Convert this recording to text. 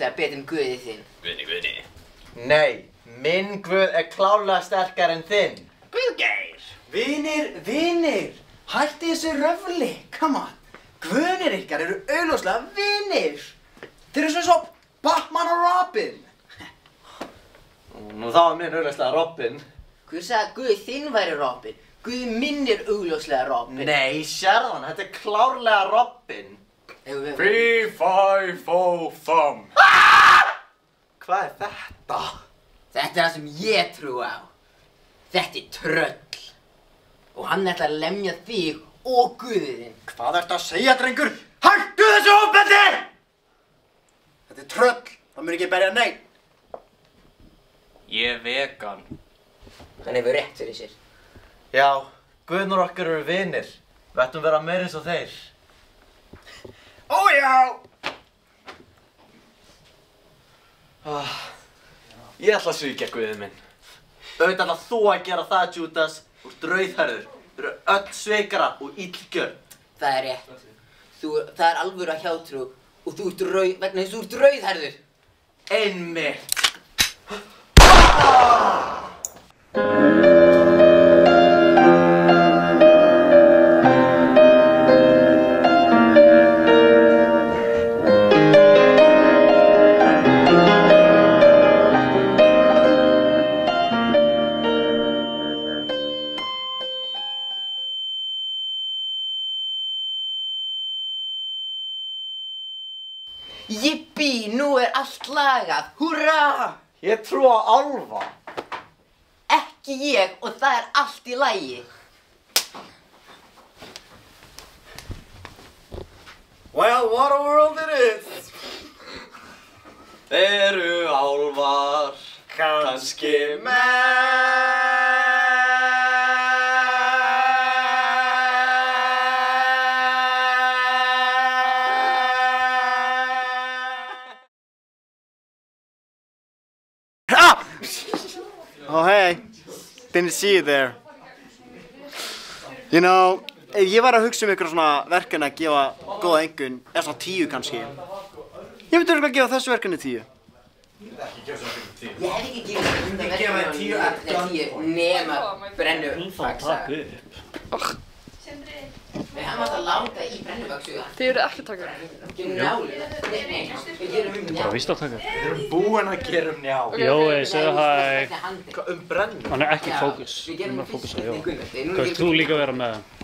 örugglega betur en guðið þinn. Guðni. Nei, minn guð klárlega sterkari en þinn. Guðgeir. Vinir, hætti þessu röfli, come on. Guðnir ykkar eru augljóslega vinir. Þeir eru svo Batman og Robin. Nú þá minn augljóslega Robin. Hver sagði að guðið þinn væri Robin? Guðið minn augljóslega Robin. Nei, sérðan, þetta klárlega Robin. 3, 5, 4, thumb. Hvað þetta? Þetta það sem ég trúi á. Þetta tröll. Og hann ætlar að lemja þig og guðið þinn. Hvað ertu að segja, drengur? Hættu þessu ofbeldi! Þetta tröll, það mun ekki berja neinn. Ég vegan. Hann hefur rétt fyrir sér. Já, guðnur okkar eru vinir. Við ættum vera meira eins og þeir. Ó já! Ég ætla að svíkja guðið minn. Auðvitað ætla þú að gera það, Judas. Þú ert rauðhærður. Þú eru öll sveikara og illgjörn. Það rétt. Það alvöru að hjátrú og þú ert vegna þess að þú ert rauðhærður. Einmitt. Jippi, nú allt lagað, húrra! Ég trú á álfa. Ekki ég og það allt í lagi. Well, what a world it is! Eru álfar, kannski Oh, hey. Didn't see you there. You know, ef ég var að hugsa ykkur svona verkefni að gefa góða einkunn, eða svona 10 kannski. Ég myndi örugglega gefa þessu verkefni 10. Ég hef ekki gefið þetta 10 nema brennuvaxsaga. Við hefum alltaf láta í brennuvaxsaga. Þið eru ekki að taka upp. Gerum njálið. Nei, við gerum njálið. Bara víst að taka. Við erum búin að gera njá. Jói, segðu hæ. Hvað brennu? Hann ekki fókus. Við gerum fókus á Jói. fyrst Hvað vilt þú líka vera með?